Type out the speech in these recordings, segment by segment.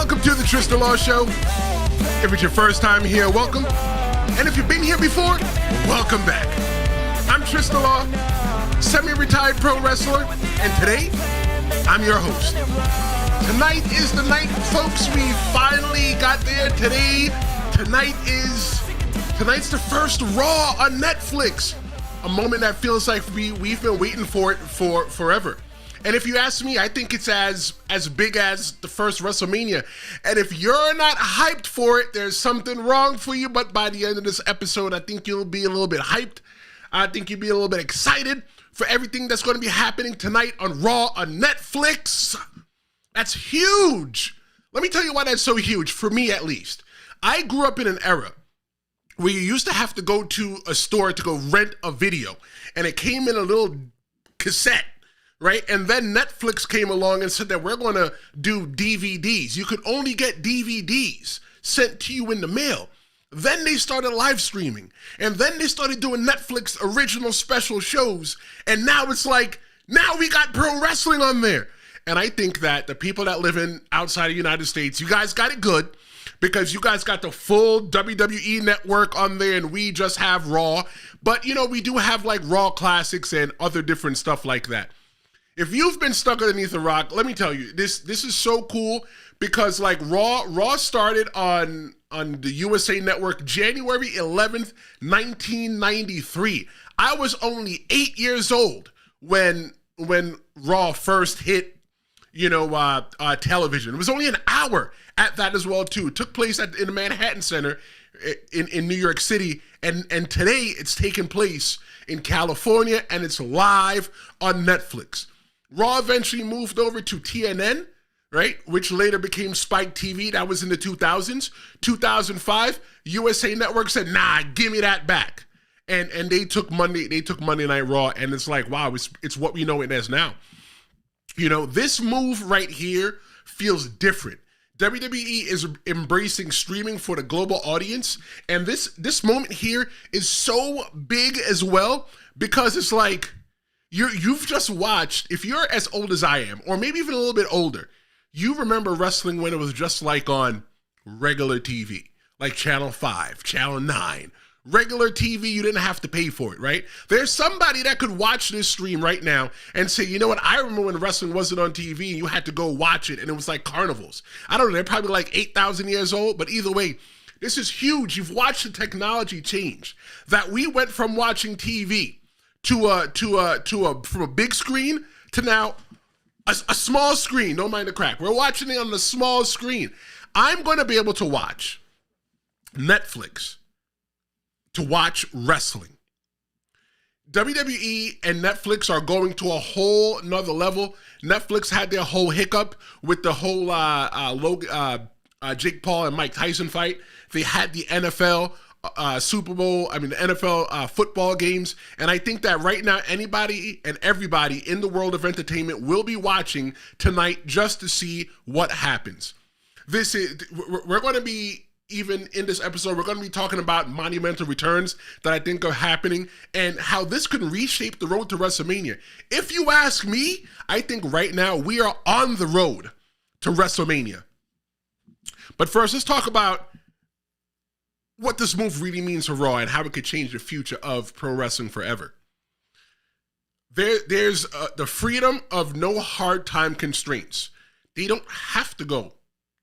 Welcome to the Tristan Law Show. If it's your first time here, welcome. And if you've been here before, welcome back. I'm Tristan Law, semi-retired pro wrestler, and today, I'm your host. Tonight is the night, folks. We finally got there today. Tonight's the first Raw on Netflix. A moment that feels like we've been waiting for it for forever. And if you ask me, I think it's as big as the first WrestleMania. And if you're not hyped for it, there's something wrong for you. But by the end of this episode, I think you'll be a little bit hyped. I think you'll be a little bit excited for everything that's going to be happening tonight on Raw on Netflix. That's huge. Let me tell you why that's so huge, for me at least. I grew up in an era where you used to have to go to a store to go rent a video. And it came in a little cassette. Right? And then Netflix came along and said that we're going to do DVDs. You could only get DVDs sent to you in the mail. Then they started live streaming. And then they started doing Netflix original special shows. And now it's like, now we got pro wrestling on there. And I think that the people that live in outside of the United States, you guys got it good because you guys got the full WWE network on there and we just have Raw. But, you know, we do have like Raw Classics and other different stuff like that. If you've been stuck underneath a rock, let me tell you, this is so cool because like Raw started on the USA Network January 11th, 1993. I was only 8 years old when Raw first hit, television. It was only an hour at that as well too. It took place in the Manhattan Center in New York City, and today it's taking place in California and it's live on Netflix. Raw eventually moved over to TNN, right, which later became Spike TV. That was in the 2000s. 2005, USA Network said, nah, give me that back. And they took Monday Night Raw, and it's like, wow, it's what we know it as now. You know, this move right here feels different. WWE is embracing streaming for the global audience, and this moment here is so big as well because it's like, You've just watched, if you're as old as I am, or maybe even a little bit older, you remember wrestling when it was just like on regular TV, like Channel 5, Channel 9. Regular TV, you didn't have to pay for it, right? There's somebody that could watch this stream right now and say, you know what, I remember when wrestling wasn't on TV and you had to go watch it and it was like carnivals. I don't know, they're probably like 8,000 years old, but either way, this is huge. You've watched the technology change. That we went from watching TV from a big screen to now a small screen. Don't mind the crack. We're watching it on the small screen. I'm going to be able to watch Netflix to watch wrestling. WWE and Netflix are going to a whole nother level. Netflix had their whole hiccup with the whole Jake Paul and Mike Tyson fight. They had the NFL Super Bowl, the NFL football games. And I think that right now, anybody and everybody in the world of entertainment will be watching tonight just to see what happens. We're going to be, even in this episode, we're going to be talking about monumental returns that I think are happening and how this could reshape the road to WrestleMania. If you ask me, I think right now we are on the road to WrestleMania. But first, let's talk about what this move really means for Raw and how it could change the future of pro wrestling forever. There's the freedom of no hard time constraints. They don't have to go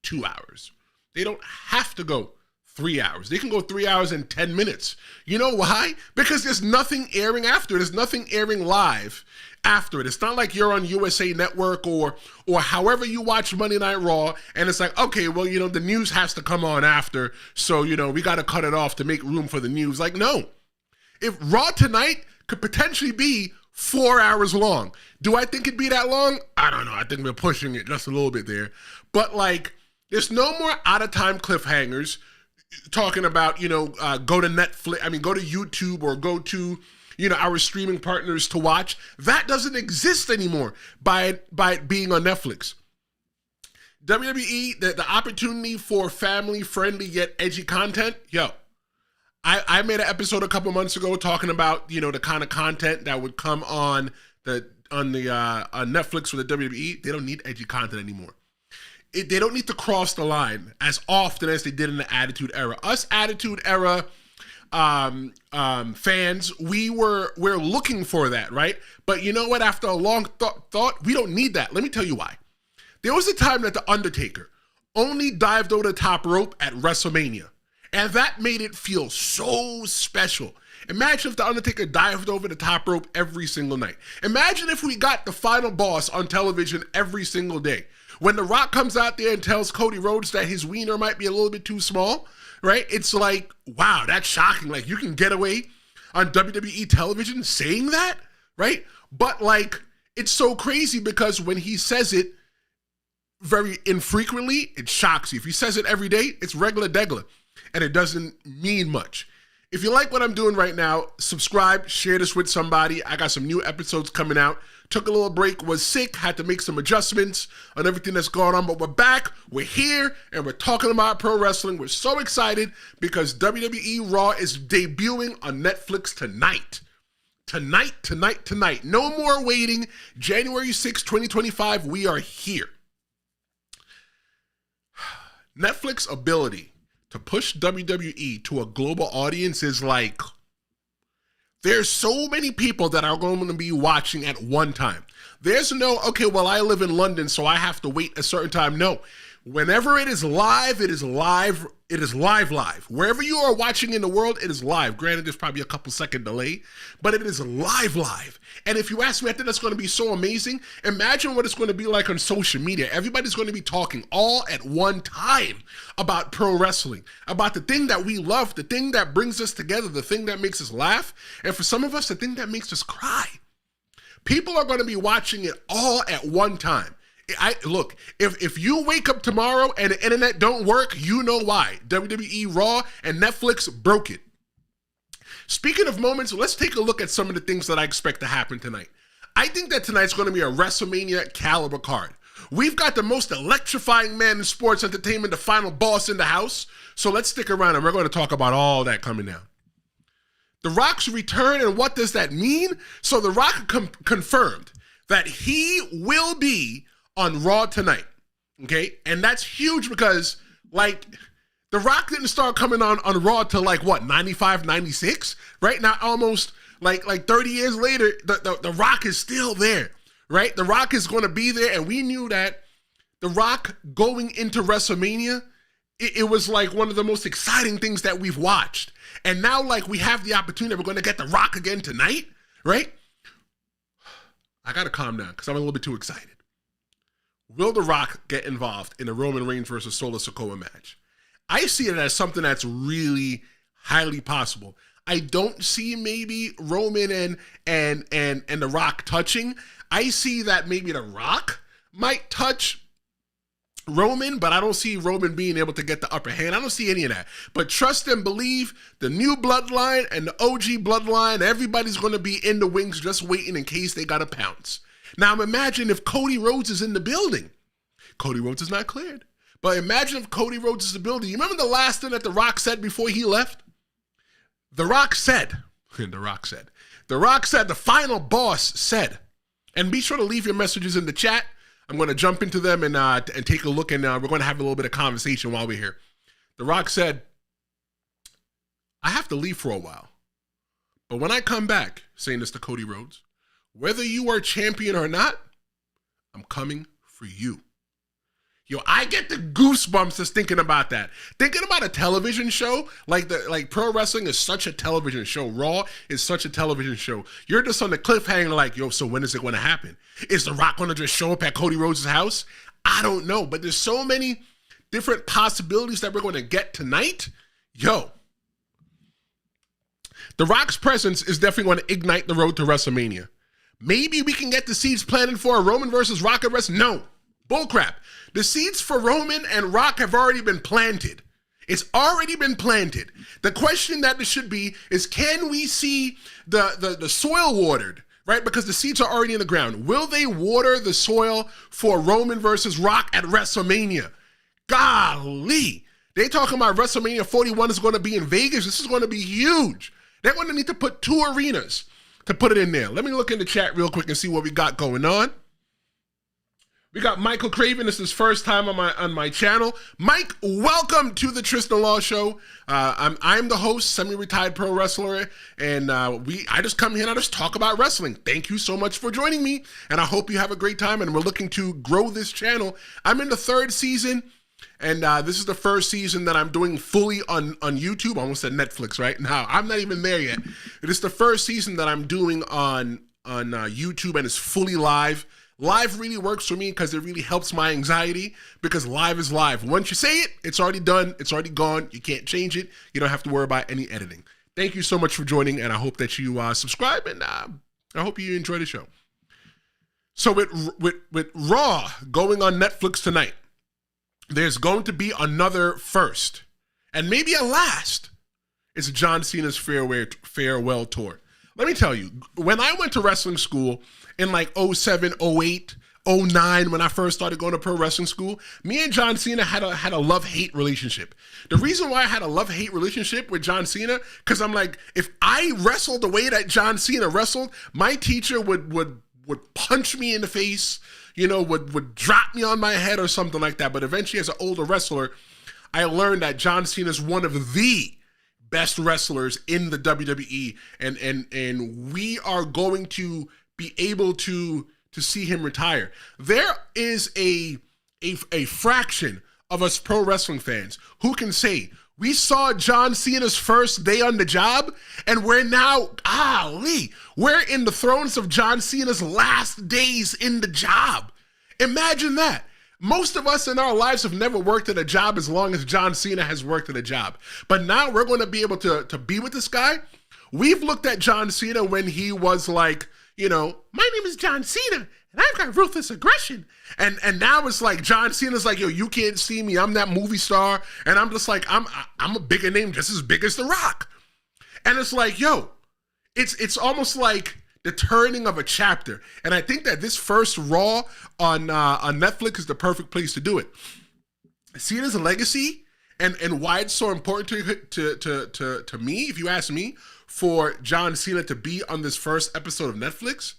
2 hours. They don't have to go 3 hours. They can go 3 hours and 10 minutes. You know why? Because there's nothing airing after it. There's nothing airing live after it. It's not like you're on USA Network or however you watch Monday Night Raw and it's like, okay, well, the news has to come on after, so, we got to cut it off to make room for the news. Like, no. If Raw tonight could potentially be 4 hours long. Do I think it'd be that long? I don't know. I think we're pushing it just a little bit there. But, like, there's no more out-of-time cliffhangers talking about, go to Netflix, go to YouTube or go to our streaming partners to watch. That doesn't exist anymore by it being on Netflix. WWE, the opportunity for family-friendly yet edgy content, I made an episode a couple months ago talking about, the kind of content that would come on Netflix with the WWE. They don't need edgy content anymore. they don't need to cross the line as often as they did in the Attitude Era. Us Attitude Era fans, we're looking for that, right? But you know what? After a long thought, we don't need that. Let me tell you why. There was a time that The Undertaker only dived over the top rope at WrestleMania, and that made it feel so special. Imagine if The Undertaker dived over the top rope every single night. Imagine if we got the final boss on television every single day. When The Rock comes out there and tells Cody Rhodes that his wiener might be a little bit too small, right? It's like, wow, that's shocking. Like, you can get away on WWE television saying that, right? But like, it's so crazy because when he says it very infrequently, it shocks you. If he says it every day, it's regular degla, and it doesn't mean much. If you like what I'm doing right now, subscribe, share this with somebody. I got some new episodes coming out. Took a little break, was sick, had to make some adjustments on everything that's going on, but we're back, we're here, and we're talking about pro wrestling. We're so excited because WWE Raw is debuting on Netflix tonight. Tonight. No more waiting. January 6, 2025, we are here. Netflix's ability to push WWE to a global audience is like, there's so many people that are going to be watching at one time. There's no, okay, well, I live in London, so I have to wait a certain time. No. Whenever it is live, it is live. It is live. Wherever you are watching in the world, it is live. Granted, there's probably a couple second delay, but it is live. And if you ask me, I think that's going to be so amazing. Imagine what it's going to be like on social media. Everybody's going to be talking all at one time about pro wrestling, about the thing that we love, the thing that brings us together, the thing that makes us laugh, and for some of us, the thing that makes us cry. People are going to be watching it all at one time. Look, if you wake up tomorrow and the internet don't work, you know why. WWE Raw and Netflix broke it. Speaking of moments, let's take a look at some of the things that I expect to happen tonight. I think that tonight's going to be a WrestleMania caliber card. We've got the most electrifying man in sports entertainment, the final boss in the house. So let's stick around and we're going to talk about all that coming down. The Rock's return, and what does that mean? So The Rock confirmed that he will be on Raw tonight, okay? And that's huge because, like, The Rock didn't start coming on Raw till, like, what, 95, 96? Right now, almost, like 30 years later, the Rock is still there, right? The Rock is going to be there, and we knew that The Rock going into WrestleMania, it was, like, one of the most exciting things that we've watched. And now, like, we have the opportunity, we're going to get The Rock again tonight, right? I got to calm down because I'm a little bit too excited. Will The Rock get involved in a Roman Reigns versus Solo Sikoa match? I see it as something that's really highly possible. I don't see maybe Roman and The Rock touching. I see that maybe The Rock might touch Roman, but I don't see Roman being able to get the upper hand. I don't see any of that. But trust and believe, the new bloodline and the OG bloodline, everybody's going to be in the wings just waiting in case they got to pounce. Now, imagine if Cody Rhodes is in the building. Cody Rhodes is not cleared. But imagine if Cody Rhodes is in the building. You remember the last thing that The Rock said before he left? The Rock said, the final boss said, and be sure to leave your messages in the chat. I'm going to jump into them and take a look, and we're going to have a little bit of conversation while we're here. The Rock said, I have to leave for a while. But when I come back, saying this to Cody Rhodes, whether you are champion or not, I'm coming for you. Yo, I get the goosebumps just thinking about that. Thinking about a television show, like pro wrestling is such a television show. Raw is such a television show. You're just on the cliffhanger like, yo, so when is it going to happen? Is The Rock going to just show up at Cody Rhodes' house? I don't know, but there's so many different possibilities that we're going to get tonight. Yo, The Rock's presence is definitely going to ignite the road to WrestleMania. Maybe we can get the seeds planted for a Roman versus Rock at WrestleMania. No, bullcrap. The seeds for Roman and Rock have already been planted. It's already been planted. The question that there should be is, can we see the soil watered, right? Because the seeds are already in the ground. Will they water the soil for Roman versus Rock at WrestleMania? Golly. They talking about WrestleMania 41 is going to be in Vegas. This is going to be huge. They're going to need to put 2 arenas to put it in there. Let me look in the chat real quick and see what we got going on. We got Michael Craven. This is his first time on my channel. Mike, welcome to the Tristan Law Show. I'm the host, semi-retired pro wrestler, and I just come here and I just talk about wrestling. Thank you so much for joining me, and I hope you have a great time. And we're looking to grow this channel. I'm in the 3rd season, and this is the 1st season that I'm doing fully on YouTube. I almost said Netflix, right? Now I'm not even there yet. It is the 1st season that I'm doing on YouTube, and it's fully live. Live really works for me because it really helps my anxiety, because live is live. Once you say it, it's already done. It's already gone. You can't change it. You don't have to worry about any editing. Thank you so much for joining, and I hope that you subscribe, and I hope you enjoy the show. So with Raw going on Netflix tonight, there's going to be another first, and maybe a last. It's John Cena's farewell tour. Let me tell you, when I went to wrestling school in like 07, 08, 09, when I first started going to pro wrestling school, me and John Cena had a love-hate relationship. The reason why I had a love-hate relationship with John Cena, because I'm like, if I wrestled the way that John Cena wrestled, my teacher would punch me in the face, you know, would drop me on my head or something like that. But eventually, as an older wrestler, I learned that John Cena is one of the best wrestlers in the WWE, and we are going to be able to see him retire. There is a fraction of us pro wrestling fans who can say we saw John Cena's first day on the job, and we're now, we're in the thrones of John Cena's last days in the job. Imagine that. Most of us in our lives have never worked at a job as long as John Cena has worked at a job. But now we're going to be able to be with this guy. We've looked at John Cena when he was like, you know, my name is John Cena, and I've got ruthless aggression. And now it's like John Cena's like, yo, you can't see me. I'm that movie star. And I'm just like, I'm a bigger name, just as big as The Rock. And it's like, yo, it's almost like the turning of a chapter. And I think that this first Raw on Netflix is the perfect place to do it. Cena's legacy and why it's so important to me, if you ask me, for John Cena to be on this first episode of Netflix,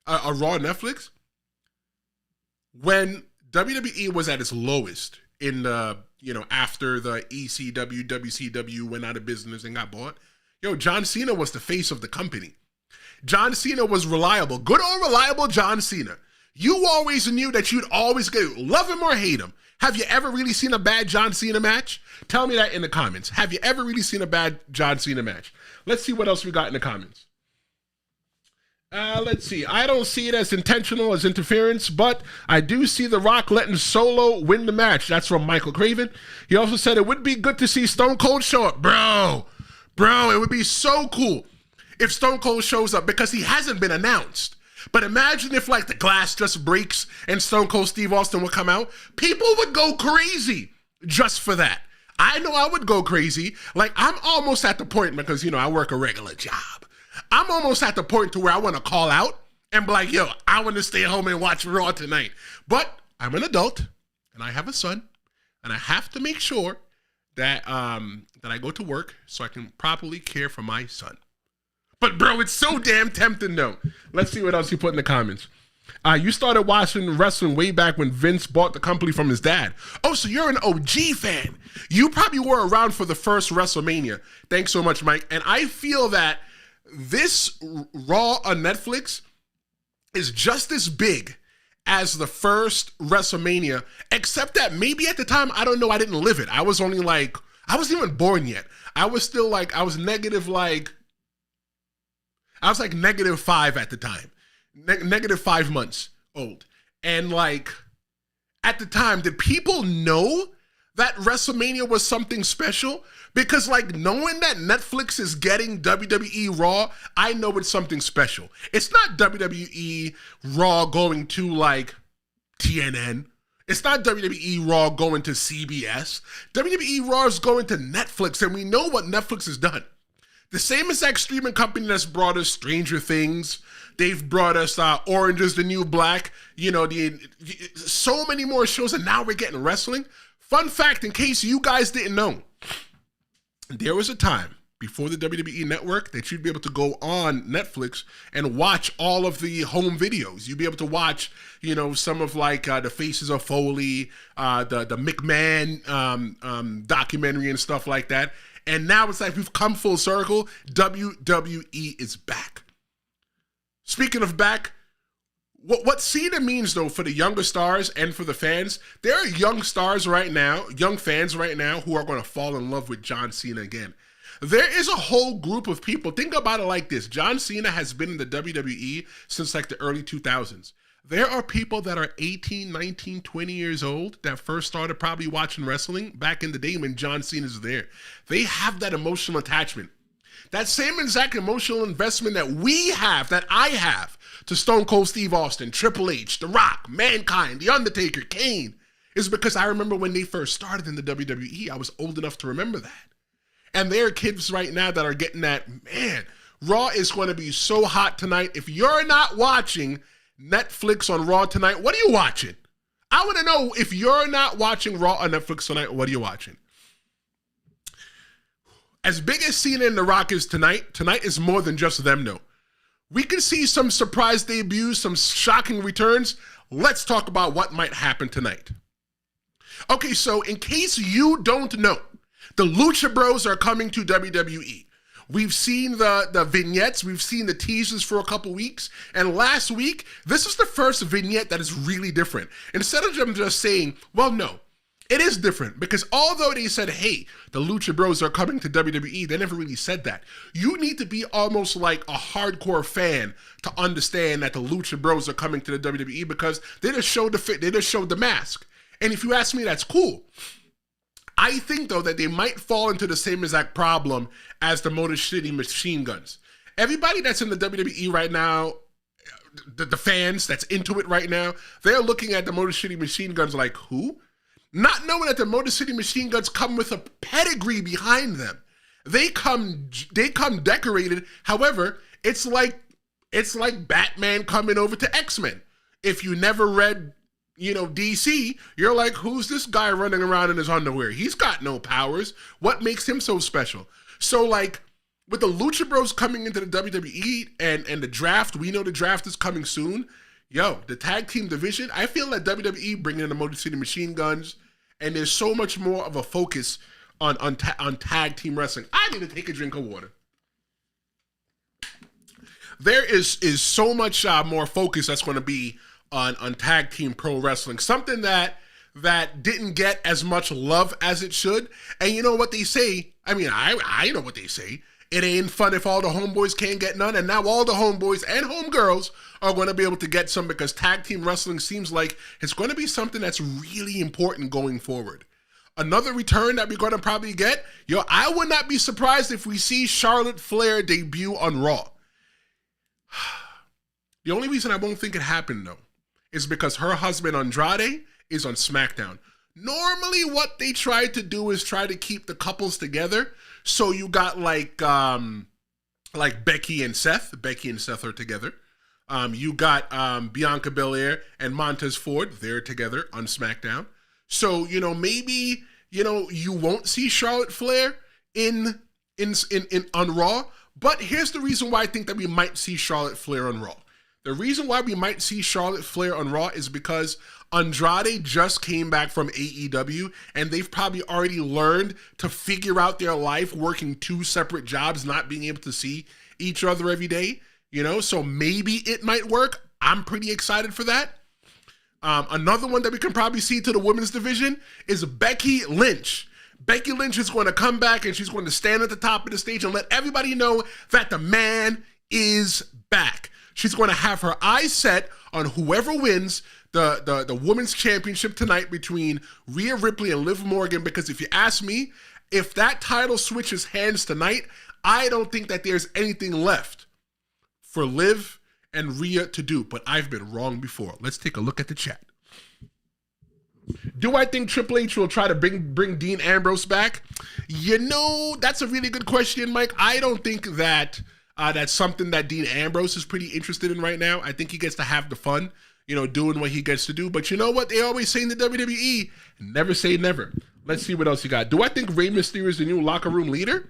a Raw Netflix, when WWE was at its lowest in the, you know, after the ECW, WCW went out of business and got bought, yo, John Cena was the face of the company. John Cena was reliable. Good old reliable John Cena. You always knew that you'd always get, love him or hate him. Have you ever really seen a bad John Cena match? Tell me that in the comments. Have you ever really seen a bad John Cena match? Let's see what else we got in the comments. Let's see. I don't see it as intentional as interference, but I do see The Rock letting Solo win the match. That's from Michael Craven. He also said it would be good to see Stone Cold show up. Bro, it would be so cool if Stone Cold shows up, because he hasn't been announced. But imagine if like the glass just breaks and Stone Cold Steve Austin would come out. People would go crazy just for that. I know I would go crazy. Like, I'm almost at the point, because, you know, I work a regular job. I'm almost at the point to where I want to call out and be like, yo, I want to stay home and watch Raw tonight. But I'm an adult and I have a son, and I have to make sure that that I go to work so I can properly care for my son. But bro, it's so damn tempting though. Let's see what else you put in the comments. You started watching wrestling way back when Vince bought the company from his dad. Oh, so you're an OG fan. You probably were around for the first WrestleMania. Thanks so much, Mike. And I feel that this Raw on Netflix is just as big as the first WrestleMania, except that maybe at the time, I don't know, I didn't live it. I was only like, I wasn't even born yet. I was still like, I was like -5 at the time. -5 months old. And like, at the time, did people know that WrestleMania was something special? Because like, knowing that Netflix is getting WWE Raw, I know it's something special. It's not WWE Raw going to like TNN. It's not WWE Raw going to CBS. WWE Raw is going to Netflix, and we know what Netflix has done. The same exact streaming company that's brought us Stranger Things. They've brought us Orange is the New Black. You know, so many more shows, and now we're getting wrestling. Fun fact, in case you guys didn't know, there was a time before the WWE Network, that you'd be able to go on Netflix and watch all of the home videos. You'd be able to watch, some of like the Faces of Foley, the McMahon documentary and stuff like that. And now it's like we've come full circle. WWE is back. Speaking of back, what Cena means, though, for the younger stars and for the fans, there are young fans right now who are going to fall in love with John Cena again. There is a whole group of people. Think about it like this. John Cena has been in the WWE since like the early 2000s. There are people that are 18, 19, 20 years old that first started probably watching wrestling back in the day when John Cena's there. They have that emotional attachment. That same exact emotional investment that I have to Stone Cold Steve Austin, Triple H, The Rock, Mankind, The Undertaker, Kane, is because I remember when they first started in the WWE, I was old enough to remember that. And there are kids right now that are getting that, man, Raw is going to be so hot tonight. If you're not watching Netflix on Raw tonight, what are you watching? I want to know, if you're not watching Raw on Netflix tonight, what are you watching? As big as Cena and The Rock is tonight is more than just them, though. We can see some surprise debuts, some shocking returns. Let's talk about what might happen tonight. Okay, so in case you don't know, the Lucha Bros are coming to WWE. We've seen the vignettes, we've seen the teasers for a couple weeks, and last week, this is the first vignette that is really different. Instead of them just saying, well, no, it is different, because although they said, hey, the Lucha Bros are coming to WWE, they never really said that. You need to be almost like a hardcore fan to understand that the Lucha Bros are coming to the WWE, because they just showed the mask. And if you ask me, that's cool. I think, though, that they might fall into the same exact problem as the Motor City Machine Guns. Everybody that's in the WWE right now, the fans that's into it right now, they're looking at the Motor City Machine Guns like, who? Not knowing that the Motor City Machine Guns come with a pedigree behind them. They come decorated. However, it's like Batman coming over to X-Men. If you never read DC, you're like, who's this guy running around in his underwear? He's got no powers. What makes him so special? So, like, with the Lucha Bros coming into the WWE and the draft, we know the draft is coming soon. The tag team division, I feel like WWE bringing in the Motor City Machine Guns, and there's so much more of a focus on tag team wrestling. I need to take a drink of water. There is so much more focus that's going to be on tag team pro wrestling, something that didn't get as much love as it should. And you know what they say? I mean, I know what they say. It ain't fun if all the homeboys can't get none. And now all the homeboys and homegirls are going to be able to get some, because tag team wrestling seems like it's going to be something that's really important going forward. Another return that we're going to probably get, I would not be surprised if we see Charlotte Flair debut on Raw. The only reason I won't think it happened, though, is because her husband Andrade is on SmackDown. Normally what they try to do is try to keep the couples together. So you got like Becky and Seth. Becky and Seth are together. You got Bianca Belair and Montez Ford. They're together on SmackDown. So, maybe, you won't see Charlotte Flair on Raw. But here's the reason why I think that we might see Charlotte Flair on Raw. The reason why we might see Charlotte Flair on Raw is because Andrade just came back from AEW, and they've probably already learned to figure out their life working two separate jobs, not being able to see each other every day, so maybe it might work. I'm pretty excited for that. Another one that we can probably see to the women's division is Becky Lynch. Becky Lynch is going to come back, and she's going to stand at the top of the stage and let everybody know that the man is back. She's going to have her eyes set on whoever wins the women's championship tonight between Rhea Ripley and Liv Morgan, because if you ask me, if that title switches hands tonight, I don't think that there's anything left for Liv and Rhea to do, but I've been wrong before. Let's take a look at the chat. Do I think Triple H will try to bring Dean Ambrose back? That's a really good question, Mike. I don't think that that's something that Dean Ambrose is pretty interested in right now. I think he gets to have the fun, doing what he gets to do. But you know what they always say in the WWE? Never say never. Let's see what else you got. Do I think Rey Mysterio is the new locker room leader?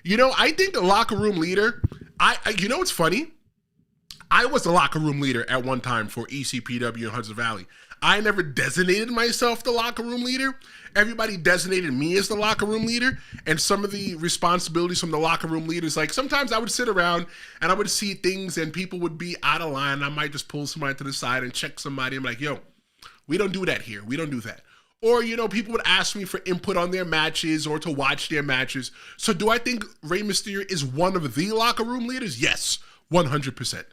I think the locker room leader, you know what's funny? I was the locker room leader at one time for ECPW in Hudson Valley. I never designated myself the locker room leader. Everybody designated me as the locker room leader, and some of the responsibilities from the locker room leaders, like sometimes I would sit around and I would see things and people would be out of line. I might just pull somebody to the side and check somebody. I'm like, yo, we don't do that here. We don't do that. Or, people would ask me for input on their matches or to watch their matches. So do I think Rey Mysterio is one of the locker room leaders? Yes, 100%.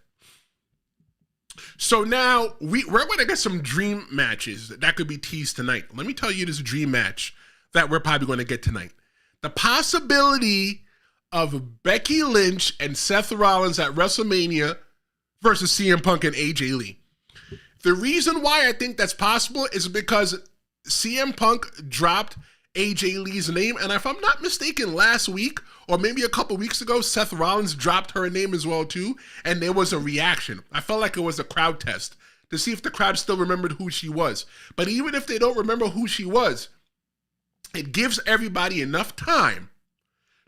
So now we're going to get some dream matches that could be teased tonight. Let me tell you this dream match that we're probably going to get tonight. The possibility of Becky Lynch and Seth Rollins at WrestleMania versus CM Punk and AJ Lee. The reason why I think that's possible is because CM Punk dropped AJ Lee's name, and if I'm not mistaken, last week or maybe a couple weeks ago, Seth Rollins dropped her name as well too, and there was a reaction. I felt like it was a crowd test to see if the crowd still remembered who she was. But even if they don't remember who she was, it gives everybody enough time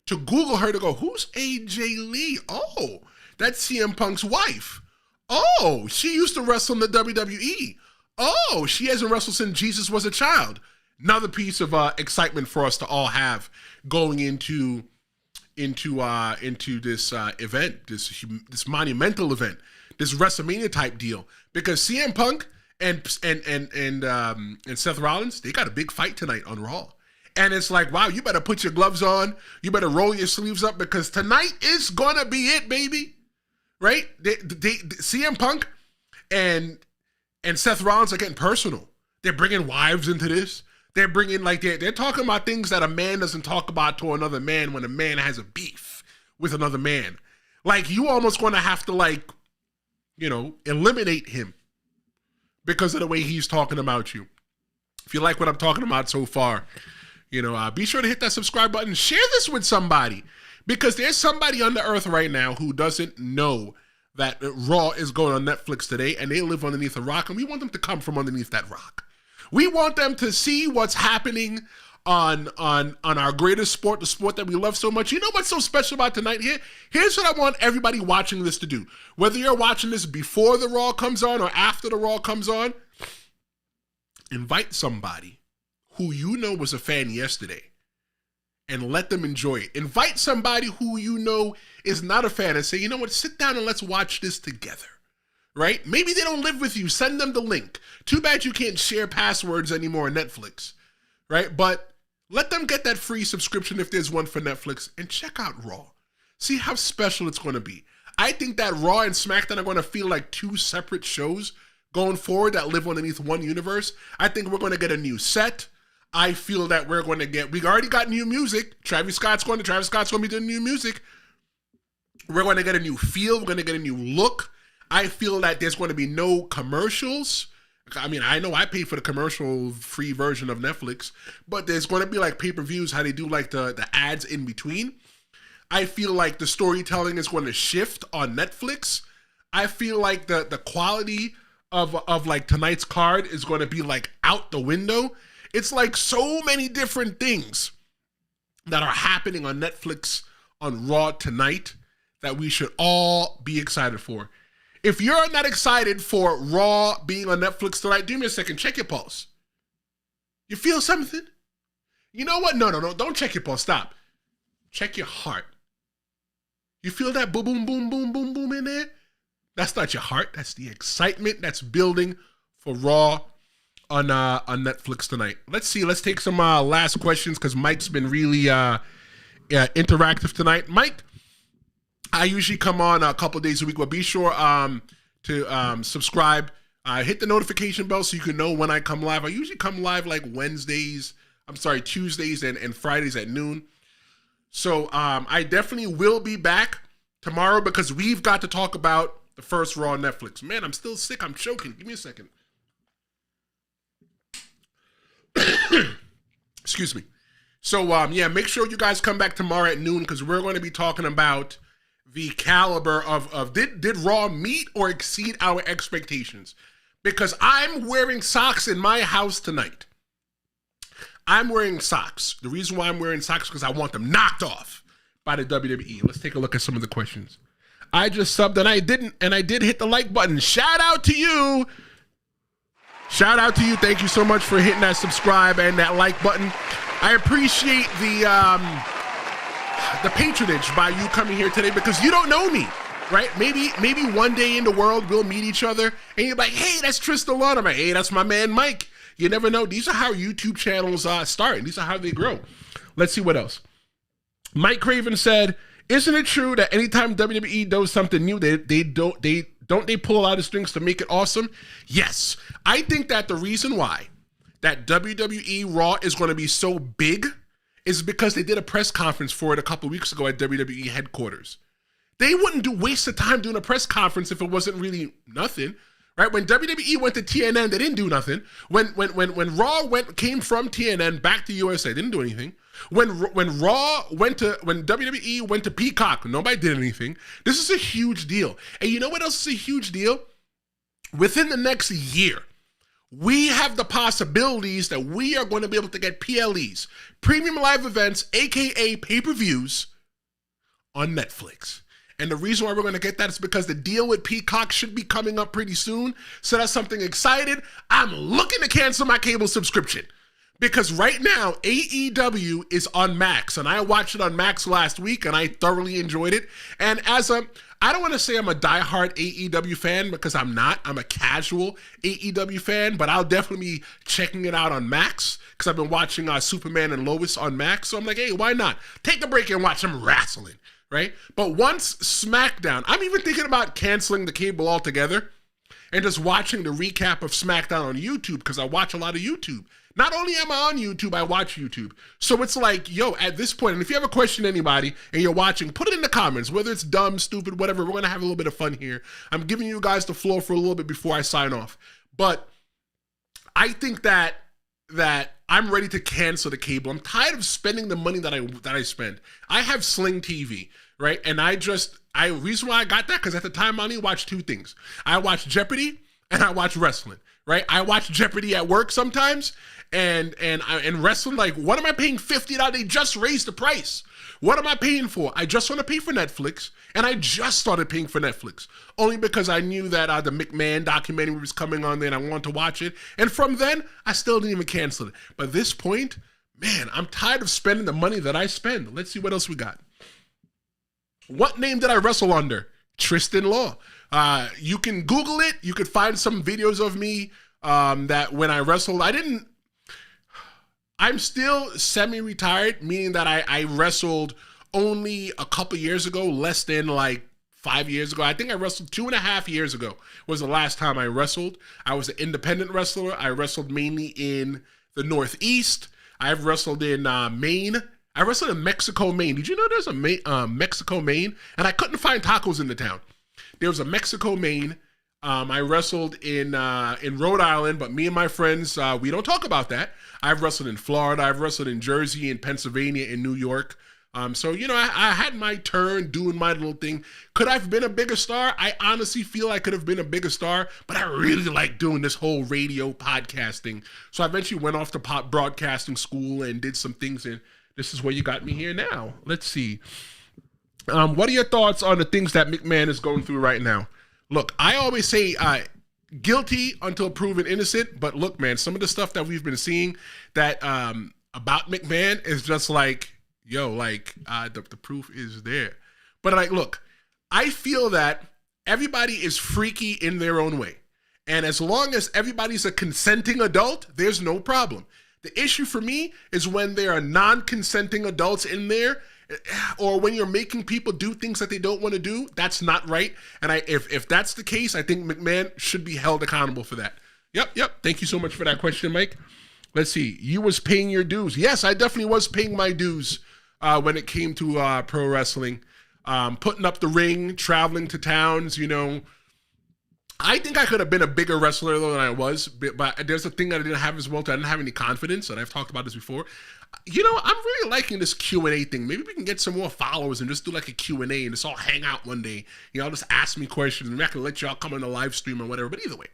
to Google her to go, who's AJ Lee? Oh, that's CM Punk's wife. Oh, she used to wrestle in the WWE. Oh, she hasn't wrestled since Jesus was a child. Another piece of excitement for us to all have going into this event, this monumental event, this WrestleMania type deal. Because CM Punk and Seth Rollins, they got a big fight tonight on Raw. And it's like, wow, you better put your gloves on. You better roll your sleeves up because tonight is gonna be it, baby. Right? CM Punk and Seth Rollins are getting personal. They're bringing wives into this. They're bringing, they're talking about things that a man doesn't talk about to another man when a man has a beef with another man. Like, you almost going to have to, eliminate him because of the way he's talking about you. If you like what I'm talking about so far, be sure to hit that subscribe button. Share this with somebody because there's somebody on the earth right now who doesn't know that Raw is going on Netflix today and they live underneath a rock, and we want them to come from underneath that rock. We want them to see what's happening on our greatest sport, the sport that we love so much. You know what's so special about tonight here? Here's what I want everybody watching this to do. Whether you're watching this before the Raw comes on or after the Raw comes on, invite somebody who you know was a fan yesterday and let them enjoy it. Invite somebody who you know is not a fan and say, you know what, sit down and let's watch this together. Right? Maybe they don't live with you. Send them the link. Too bad you can't share passwords anymore on Netflix. Right? But let them get that free subscription if there's one for Netflix and check out Raw. See how special it's going to be. I think that Raw and SmackDown are going to feel like two separate shows going forward that live underneath one universe. I think we're going to get a new set. I feel that we already got new music. Travis Scott's going to be doing new music. We're going to get a new feel. We're going to get a new look. I feel that there's going to be no commercials. I mean, I know I pay for the commercial-free version of Netflix, but there's going to be pay-per-views, how they do the ads in between. I feel like the storytelling is going to shift on Netflix. I feel like the quality of tonight's card is going to be out the window. It's so many different things that are happening on Netflix on Raw tonight that we should all be excited for. If you're not excited for Raw being on Netflix tonight, do me a second. Check your pulse. You feel something? You know what? No. Don't check your pulse. Stop. Check your heart. You feel that boom, boom, boom, boom, boom, boom in there? That's not your heart. That's the excitement that's building for Raw on Netflix tonight. Let's see. Let's take some last questions because Mike's been really interactive tonight. Mike, I usually come on a couple days a week, but be sure to subscribe. Hit the notification bell so you can know when I come live. I usually come live Tuesdays and Fridays at noon. So I definitely will be back tomorrow because we've got to talk about the first Raw on Netflix. Man, I'm still sick. I'm choking. Give me a second. Excuse me. So make sure you guys come back tomorrow at noon because we're going to be talking about the caliber of did Raw meet or exceed our expectations? Because I'm wearing socks in my house tonight. I'm wearing socks. The reason why I'm wearing socks is because I want them knocked off. by the WWE? Let's take a look at some of the questions. I just subbed and I did hit the like button. Shout out to you. Shout out to you. Thank you so much for hitting that subscribe and that like button. I appreciate the patronage by you coming here today because you don't know me, right? Maybe one day in the world we'll meet each other and you're like, hey, that's Tristan Lawn. I'm like, hey, that's my man Mike. You never know. These are how YouTube channels start. These are how they grow. Let's see what else. Mike Craven said, isn't it true that anytime WWE does something new, they pull out the strings to make it awesome? Yes. I think that the reason why that WWE Raw is going to be so big is because they did a press conference for it a couple weeks ago at WWE headquarters. They wouldn't waste the time doing a press conference if it wasn't really nothing, right? When WWE went to TNN, they didn't do nothing. When Raw came from TNN back to USA, they didn't do anything. When WWE went to Peacock, nobody did anything. This is a huge deal. And you know what else is a huge deal? Within the next year, we have the possibilities that we are going to be able to get PLEs, premium live events, aka pay-per-views, on Netflix. And the reason why we're going to get that is because the deal with Peacock should be coming up pretty soon. So that's something excited. I'm looking to cancel my cable subscription. Because right now, AEW is on Max, and I watched it on Max last week, and I thoroughly enjoyed it. And I don't want to say I'm a diehard AEW fan, because I'm not. I'm a casual AEW fan, but I'll definitely be checking it out on Max, because I've been watching Superman and Lois on Max, so I'm like, hey, why not? Take a break and watch some wrestling, right? But once SmackDown, I'm even thinking about canceling the cable altogether, and just watching the recap of SmackDown on YouTube, because I watch a lot of YouTube. Not only am I on YouTube, I watch YouTube. So it's like, yo, at this point, and if you have a question to anybody and you're watching, put it in the comments, whether it's dumb, stupid, whatever. We're going to have a little bit of fun here. I'm giving you guys the floor for a little bit before I sign off. But I think that I'm ready to cancel the cable. I'm tired of spending the money that I spend. I have Sling TV, right? And reason why I got that, because at the time I only watched two things. I watch Jeopardy and I watch wrestling, right? I watch Jeopardy at work sometimes. And wrestling, like, what am I paying $50? They just raised the price. What am I paying for? I just want to pay for Netflix, and I just started paying for Netflix only because I knew that the McMahon documentary was coming on there, and I wanted to watch it. And from then, I still didn't even cancel it. But at this point, man, I'm tired of spending the money that I spend. Let's see what else we got. What name did I wrestle under? Tristan Law. You can Google it. You could find some videos of me that when I wrestled, I'm still semi-retired, meaning that I wrestled only a couple years ago, less than like 5 years ago. I think I wrestled 2.5 years ago was the last time I wrestled. I was an independent wrestler. I wrestled mainly in the Northeast. I've wrestled in Maine. I wrestled in Mexico, Maine. Did you know there's a Mexico, Maine? And I couldn't find tacos in the town. There was a Mexico, Maine. I wrestled in Rhode Island, but me and my friends, we don't talk about that. I've wrestled in Florida. I've wrestled in Jersey, in Pennsylvania, in New York. So, you know, I had my turn doing my little thing. Could I have been a bigger star? I honestly feel I could have been a bigger star, but I really like doing this whole radio podcasting. So I eventually went off to broadcasting school and did some things, and this is where you got me here now. Let's see. What are your thoughts on the things that McMahon is going through right now? Look, I always say guilty until proven innocent, but look, man, some of the stuff that we've been seeing that about McMahon is just like, yo, like the proof is there. But like, look, I feel that everybody is freaky in their own way. And as long as everybody's a consenting adult, there's no problem. The issue for me is when there are non-consenting adults in there, or when you're making people do things that they don't want to do. That's not right. And if that's the case, I think McMahon should be held accountable for that. Yep. Thank you so much for that question, Mike. Let's see. You was paying your dues. Yes, I definitely was paying my dues when it came to pro wrestling. Putting up the ring, traveling to towns, you know. I think I could have been a bigger wrestler though than I was, but there's a thing that I didn't have as well. I didn't have any confidence, and I've talked about this before. You know, I'm really liking this Q&A thing. Maybe we can get some more followers and just do like a Q&A and just all hang out one day. You know, just ask me questions. Maybe I can let y'all come on the live stream or whatever. But either way.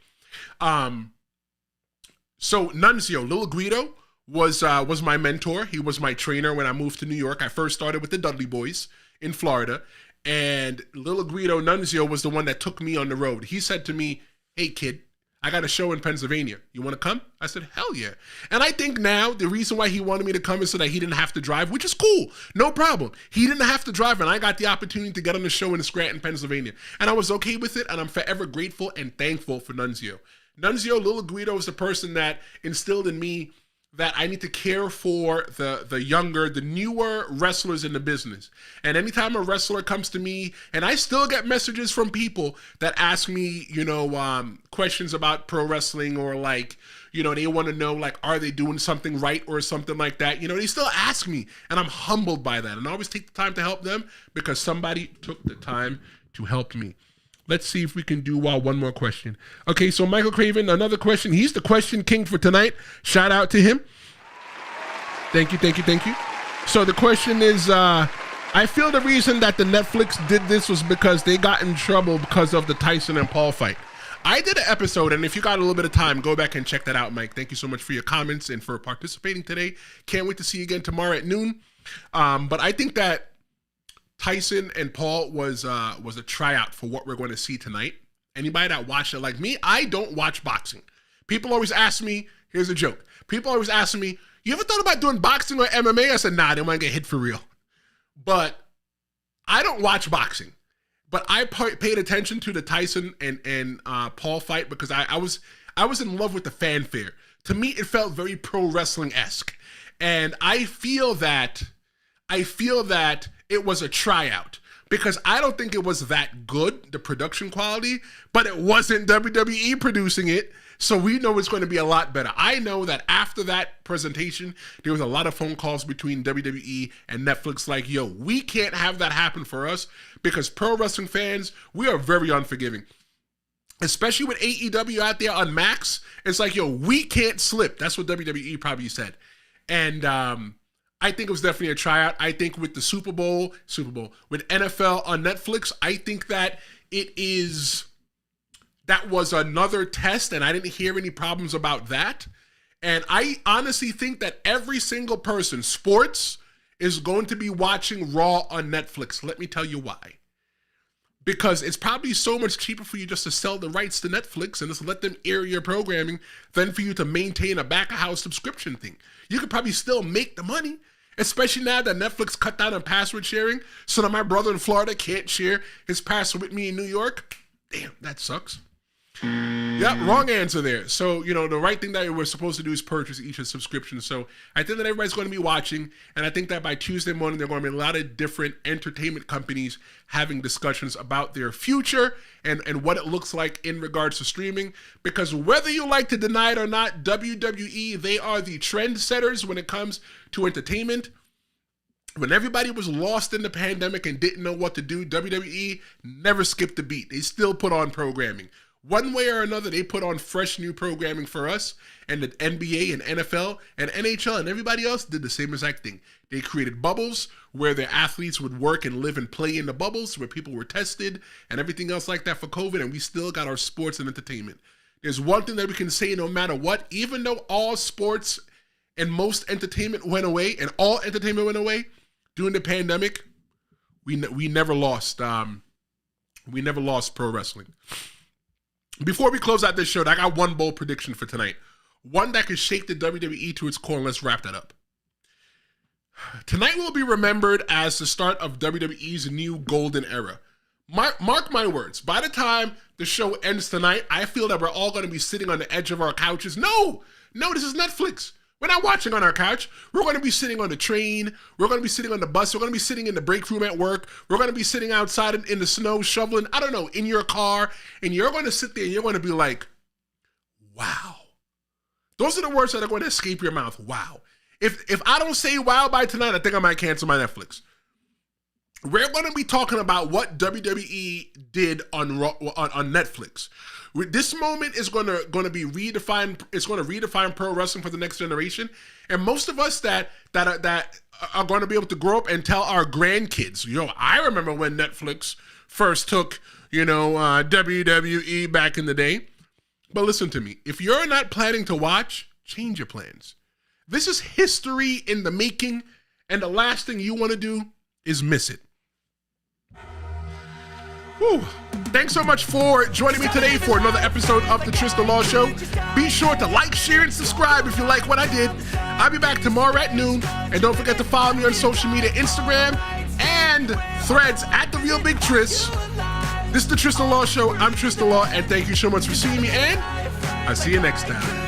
So, Nunzio, Lil Guido, was my mentor. He was my trainer when I moved to New York. I first started with the Dudley Boys in Florida, and Little Guido Nunzio was the one that took me on the road. He said to me, "Hey kid, I got a show in Pennsylvania. You want to come?" I said, "Hell yeah." And I think now the reason why he wanted me to come is so that he didn't have to drive, which is cool. No problem. He didn't have to drive, and I got the opportunity to get on the show in Scranton, Pennsylvania. And I was okay with it, and I'm forever grateful and thankful for Nunzio. Nunzio, Little Guido, is the person that instilled in me that I need to care for the younger, the newer wrestlers in the business. And anytime a wrestler comes to me, and I still get messages from people that ask me, questions about pro wrestling, or like, they want to know, like, are they doing something right or something like that? They still ask me, and I'm humbled by that. And I always take the time to help them because somebody took the time to help me. Let's see if we can do one more question. Okay, so Michael Craven, another question. He's the question king for tonight. Shout out to him. Thank you. So the question is, I feel the reason that the Netflix did this was because they got in trouble because of the Tyson and Paul fight. I did an episode, and if you got a little bit of time, go back and check that out, Mike. Thank you so much for your comments and for participating today. Can't wait to see you again tomorrow at noon. But I think that Tyson and Paul was a tryout for what we're going to see tonight. Anybody that watched it like me, I don't watch boxing. People always ask me, here's a joke. People always ask me, you ever thought about doing boxing or MMA? I said, nah, they might get hit for real. But I don't watch boxing. But I paid attention to the Tyson and Paul fight because I was in love with the fanfare. To me, it felt very pro wrestling-esque. And I feel that it was a tryout because I don't think it was that good, the production quality, but it wasn't WWE producing it, so we know it's going to be a lot better. I know that after that presentation, there was a lot of phone calls between WWE and Netflix like, yo, we can't have that happen for us because pro wrestling fans, we are very unforgiving. Especially with AEW out there on Max, it's like, yo, we can't slip. That's what WWE probably said. And I think it was definitely a tryout. I think with the Super Bowl, with NFL on Netflix, I think that that was another test, and I didn't hear any problems about that. And I honestly think that every single person, sports, is going to be watching Raw on Netflix. Let me tell you why. Because it's probably so much cheaper for you just to sell the rights to Netflix and just let them air your programming than for you to maintain a back-of-house subscription thing. You could probably still make the money, especially now that Netflix cut down on password sharing, so that my brother in Florida can't share his password with me in New York. Damn, that sucks. Yep, wrong answer there. So, the right thing that we're supposed to do is purchase each a subscription. So I think that everybody's going to be watching, and I think that by Tuesday morning, there are going to be a lot of different entertainment companies having discussions about their future and what it looks like in regards to streaming. Because whether you like to deny it or not, WWE, they are the trendsetters when it comes to entertainment. When everybody was lost in the pandemic and didn't know what to do, WWE never skipped a beat. They still put on programming. One way or another, they put on fresh new programming for us, and the NBA and NFL and NHL and everybody else did the same exact thing. They created bubbles where their athletes would work and live and play in the bubbles where people were tested and everything else like that for COVID, and we still got our sports and entertainment. There's one thing that we can say no matter what, even though all sports and most entertainment went away, and all entertainment went away during the pandemic, we never lost pro wrestling. Before we close out this show, I got one bold prediction for tonight. One that could shake the WWE to its core, and let's wrap that up. Tonight will be remembered as the start of WWE's new golden era. Mark my words. By the time the show ends tonight, I feel that we're all going to be sitting on the edge of our couches. No, this is Netflix. We're not watching on our couch. We're going to be sitting on the train. We're going to be sitting on the bus. We're going to be sitting in the break room at work. We're going to be sitting outside in the snow, shoveling, I don't know, in your car. And you're going to sit there and you're going to be like, wow. Those are the words that are going to escape your mouth. Wow. If I don't say wow by tonight, I think I might cancel my Netflix. We're going to be talking about what WWE did on Netflix. This moment is going to be redefined. It's going to redefine pro wrestling for the next generation, and most of us that are going to be able to grow up and tell our grandkids, I remember when Netflix first took WWE back in the day. But listen to me, if you're not planning to watch, change your plans. This is history in the making, and the last thing you want to do is miss it. Whew. Thanks so much for joining me today for another episode of the Tristan Law Show. Be sure to like, share, and subscribe if you like what I did. I'll be back tomorrow at noon. And don't forget to follow me on social media, Instagram and Threads at The Real Big Tris. This is the Tristan Law Show. I'm Tristan Law, and thank you so much for seeing me, and I'll see you next time.